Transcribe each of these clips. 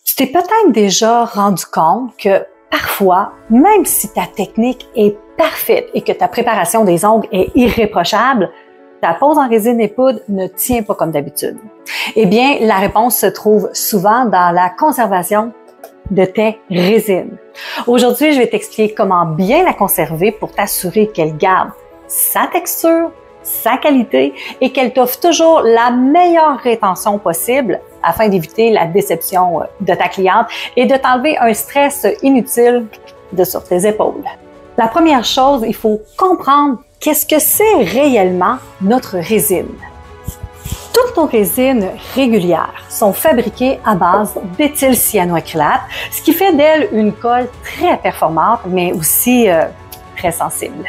Tu t'es peut-être déjà rendu compte que parfois, même si ta technique est parfaite et que ta préparation des ongles est irréprochable, ta pose en résine et poudre ne tient pas comme d'habitude. Eh bien, la réponse se trouve souvent dans la conservation de tes résines. Aujourd'hui, je vais t'expliquer comment bien la conserver pour t'assurer qu'elle garde sa texture, sa qualité et qu'elle t'offre toujours la meilleure rétention possible afin d'éviter la déception de ta cliente et de t'enlever un stress inutile de sur tes épaules. La première chose, il faut comprendre qu'est-ce que c'est réellement notre résine. Toutes nos résines régulières sont fabriquées à base d'éthylcyanoacrylate, ce qui fait d'elles une colle très performante, mais aussi très sensible.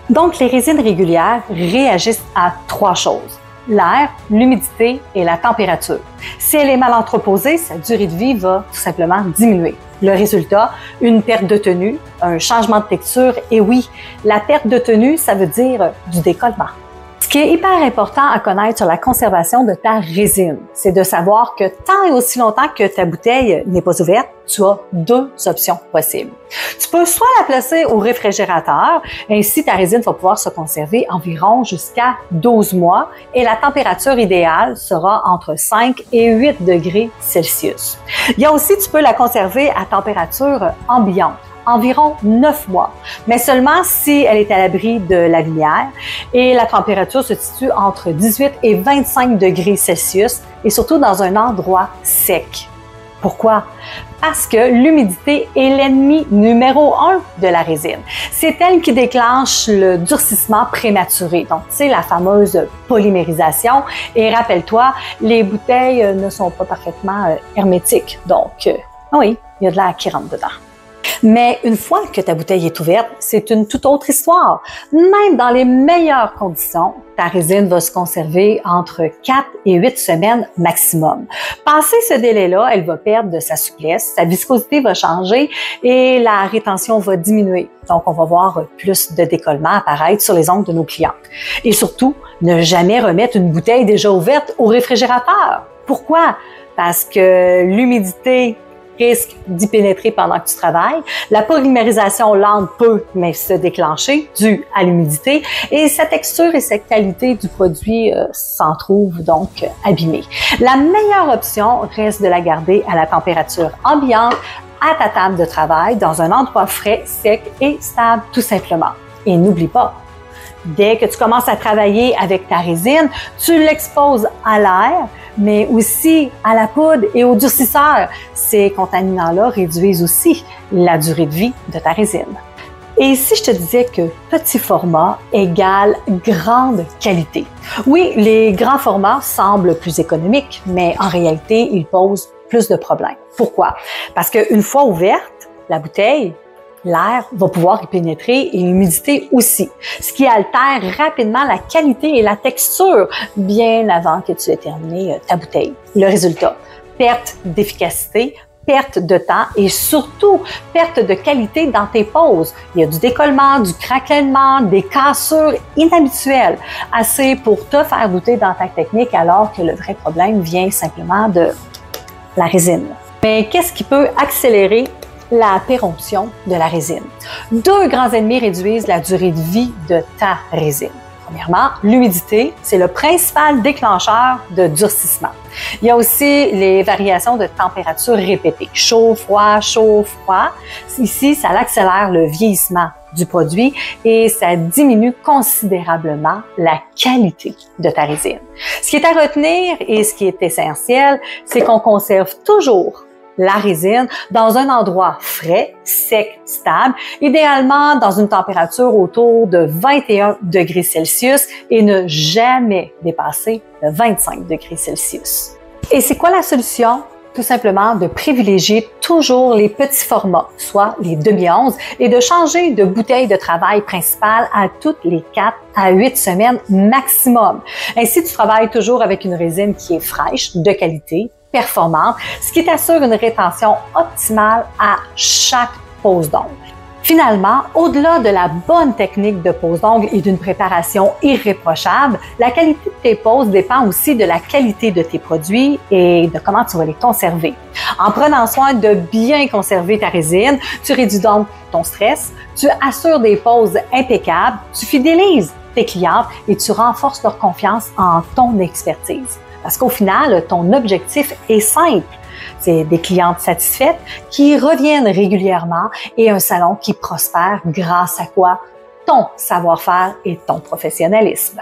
Donc, les résines régulières réagissent à trois choses: l'air, l'humidité et la température. Si elle est mal entreposée, sa durée de vie va tout simplement diminuer. Le résultat, une perte de tenue, un changement de texture et oui, la perte de tenue, ça veut dire du décollement. Ce qui est hyper important à connaître sur la conservation de ta résine, c'est de savoir que tant et aussi longtemps que ta bouteille n'est pas ouverte, tu as deux options possibles. Tu peux soit la placer au réfrigérateur, ainsi ta résine va pouvoir se conserver environ jusqu'à 12 mois et la température idéale sera entre 5 et 8 degrés Celsius. Il y a aussi, tu peux la conserver à température ambiante, environ 9 mois, mais seulement si elle est à l'abri de la lumière et la température se situe entre 18 et 25 degrés Celsius et surtout dans un endroit sec. Pourquoi? Parce que l'humidité est l'ennemi numéro 1 de la résine. C'est elle qui déclenche le durcissement prématuré. Donc, c'est la fameuse polymérisation. Et rappelle-toi, les bouteilles ne sont pas parfaitement hermétiques. Donc, oui, il y a de l'air qui rentre dedans. Mais une fois que ta bouteille est ouverte, c'est une toute autre histoire. Même dans les meilleures conditions, ta résine va se conserver entre 4 et 8 semaines maximum. Passé ce délai-là, elle va perdre de sa souplesse, sa viscosité va changer et la rétention va diminuer. Donc, on va voir plus de décollement apparaître sur les ongles de nos clientes. Et surtout, ne jamais remettre une bouteille déjà ouverte au réfrigérateur. Pourquoi? Parce que l'humidité risque d'y pénétrer pendant que tu travailles. La polymérisation lente peut mais se déclencher due à l'humidité et sa texture et sa qualité du produit s'en trouvent donc abîmées. La meilleure option reste de la garder à la température ambiante à ta table de travail dans un endroit frais, sec et stable tout simplement. Et n'oublie pas, dès que tu commences à travailler avec ta résine, tu l'exposes à l'air, mais aussi à la poudre et au durcisseur. Ces contaminants-là réduisent aussi la durée de vie de ta résine. Et si je te disais que petit format égale grande qualité? Oui, les grands formats semblent plus économiques, mais en réalité, ils posent plus de problèmes. Pourquoi? Parce qu'une fois ouverte, la bouteille, l'air va pouvoir y pénétrer et l'humidité aussi, ce qui altère rapidement la qualité et la texture bien avant que tu aies terminé ta bouteille. Le résultat, perte d'efficacité, perte de temps et surtout perte de qualité dans tes poses. Il y a du décollement, du craquellement, des cassures inhabituelles, assez pour te faire douter dans ta technique alors que le vrai problème vient simplement de la résine. Mais qu'est-ce qui peut accélérer la péremption de la résine? Deux grands ennemis réduisent la durée de vie de ta résine. Premièrement, l'humidité, c'est le principal déclencheur de durcissement. Il y a aussi les variations de température répétées. Chaud, froid, chaud, froid. Ici, ça accélère le vieillissement du produit et ça diminue considérablement la qualité de ta résine. Ce qui est à retenir et ce qui est essentiel, c'est qu'on conserve toujours la résine dans un endroit frais, sec, stable, idéalement dans une température autour de 21 degrés Celsius et ne jamais dépasser le 25 degrés Celsius. Et c'est quoi la solution? Tout simplement de privilégier toujours les petits formats, soit les demi-onces, et de changer de bouteille de travail principale à toutes les 4 à 8 semaines maximum. Ainsi, tu travailles toujours avec une résine qui est fraîche, de qualité, performante, ce qui t'assure une rétention optimale à chaque pose d'ongle. Finalement, au-delà de la bonne technique de pose d'ongles et d'une préparation irréprochable, la qualité de tes poses dépend aussi de la qualité de tes produits et de comment tu vas les conserver. En prenant soin de bien conserver ta résine, tu réduis donc ton stress, tu assures des pauses impeccables, tu fidélises tes clientes et tu renforces leur confiance en ton expertise. Parce qu'au final, ton objectif est simple. C'est des clientes satisfaites qui reviennent régulièrement et un salon qui prospère grâce à quoi? Ton savoir-faire et ton professionnalisme.